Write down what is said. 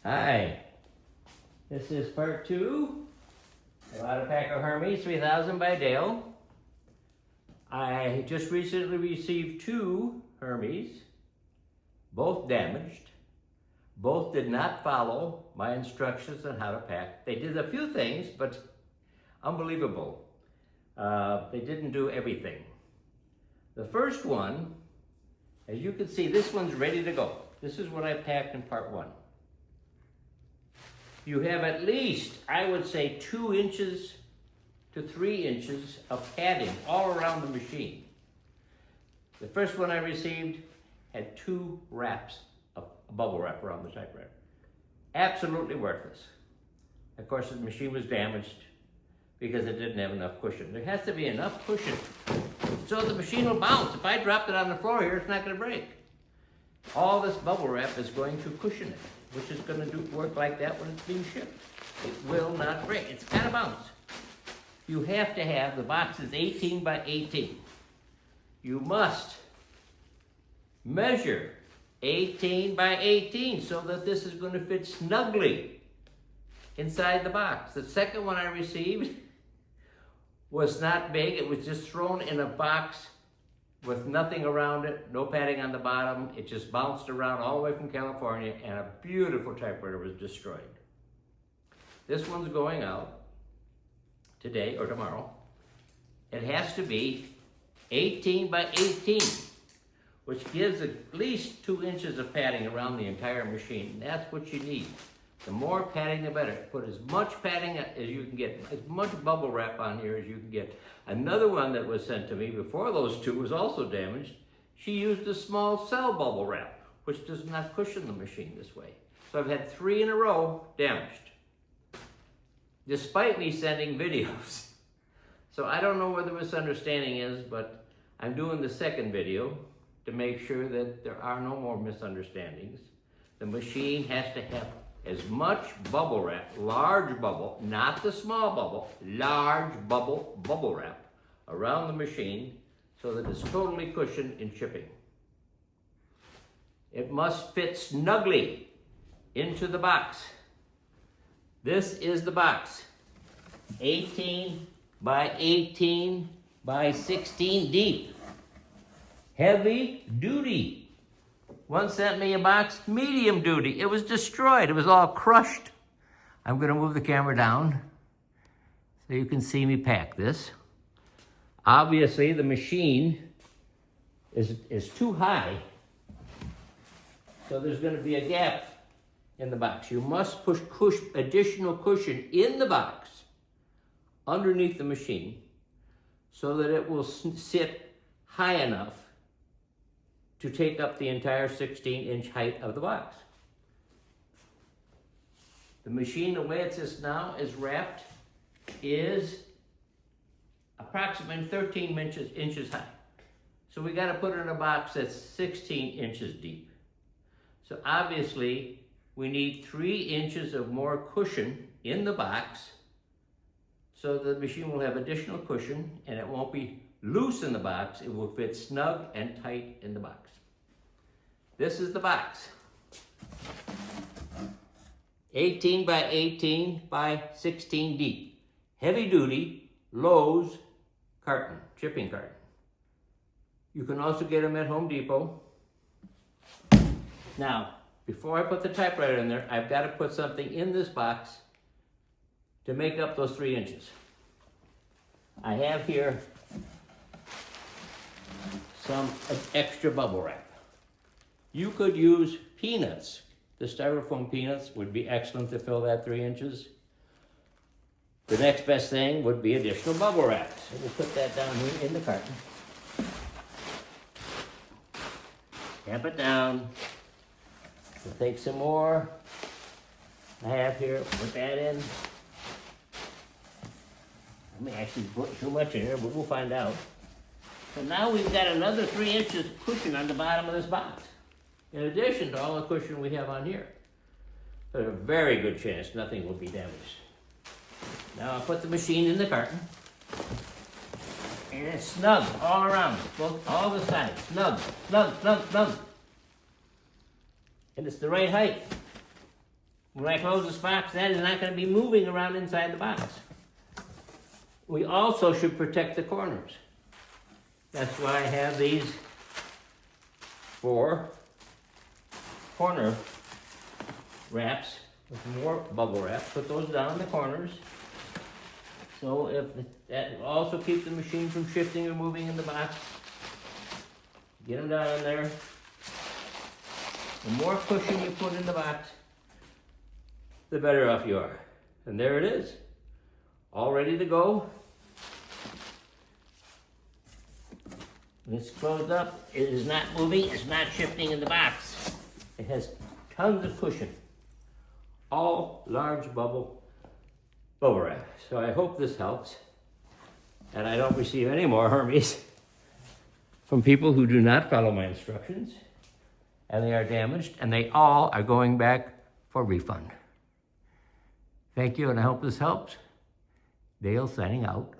Hi, this is part 2 of How to Pack a Hermes 3000 by Dale. I just recently received 2 Hermes, both damaged. Both did not follow my instructions on how to pack. They did a few things, but unbelievable. They didn't do everything. The first one, as you can see, this one's ready to go. This is what I packed in part 1. You have at least, I would say, 2 inches to 3 inches of padding all around the machine. The first one I received had 2 wraps of bubble wrap around the typewriter. Absolutely worthless. Of course, the machine was damaged because it didn't have enough cushion. There has to be enough cushion so the machine will bounce. If I dropped it on the floor here, it's not going to break. All this bubble wrap is going to cushion it, which is going to work like that when it's being shipped. It will not break. It's got to bounce. You have to have, the box is 18 by 18. You must measure 18 by 18 so that this is going to fit snugly inside the box. The second one I received was not big. It was just thrown in a box with nothing around it, no padding on the bottom. It just bounced around all the way from California, and a beautiful typewriter was destroyed. This one's going out today or tomorrow. It has to be 18 by 18, which gives at least 2 inches of padding around the entire machine. That's what you need. The more padding, the better. Put as much padding as you can get, as much bubble wrap on here as you can get. Another one that was sent to me before those 2 was also damaged. She used a small cell bubble wrap, which does not cushion the machine this way. So I've had 3 in a row damaged, despite me sending videos. So I don't know where the misunderstanding is, but I'm doing the second video to make sure that there are no more misunderstandings. The machine has to have as much bubble wrap, large bubble, not the small bubble, large bubble wrap around the machine so that it's totally cushioned in shipping. It must fit snugly into the box. This is the box, 18 by 18 by 16 deep. Heavy duty. One sent me a box, medium duty. It was destroyed. It was all crushed. I'm going to move the camera down so you can see me pack this. Obviously, the machine is too high, so there's going to be a gap in the box. You must push additional cushion in the box underneath the machine so that it will sit high enough to take up the entire 16-inch height of the box. The machine, the way it is now, is wrapped, is approximately 13 inches high. So we got to put it in a box that's 16 inches deep. So obviously, we need 3 inches of more cushion in the box so the machine will have additional cushion and it won't be loose in the box. It will fit snug and tight in the box. This is the box. 18 by 18 by 16 deep. Heavy duty Lowe's carton, shipping carton. You can also get them at Home Depot. Now, before I put the typewriter in there, I've got to put something in this box to make up those 3 inches. I have here some extra bubble wrap. You could use peanuts. The styrofoam peanuts would be excellent to fill that 3 inches. The next best thing would be additional bubble wrap. So we'll put that down here in the carton. Tamp it down. We'll take some more I have here, put that in. I may actually put too much in here, but we'll find out. So now we've got another 3 inches cushion on the bottom of this box, in addition to all the cushion we have on here. There's a very good chance nothing will be damaged. Now I'll put the machine in the carton. And it's snug all around, both all the sides. Snug, snug, snug, snug. And it's the right height. When I close this box, that is not going to be moving around inside the box. We also should protect the corners. That's why I have these 4 corner wraps with more bubble wrap. Put those down in the corners. So that will also keep the machine from shifting or moving in the box. Get them down in there. The more cushion you put in the box, the better off you are. And there it is, all ready to go. When it's closed up, it is not moving, it's not shifting in the box. It has tons of cushion. All large bubble wrap. So I hope this helps. And I don't receive any more Hermes from people who do not follow my instructions. And they are damaged, and they all are going back for refund. Thank you, and I hope this helps. Dale signing out.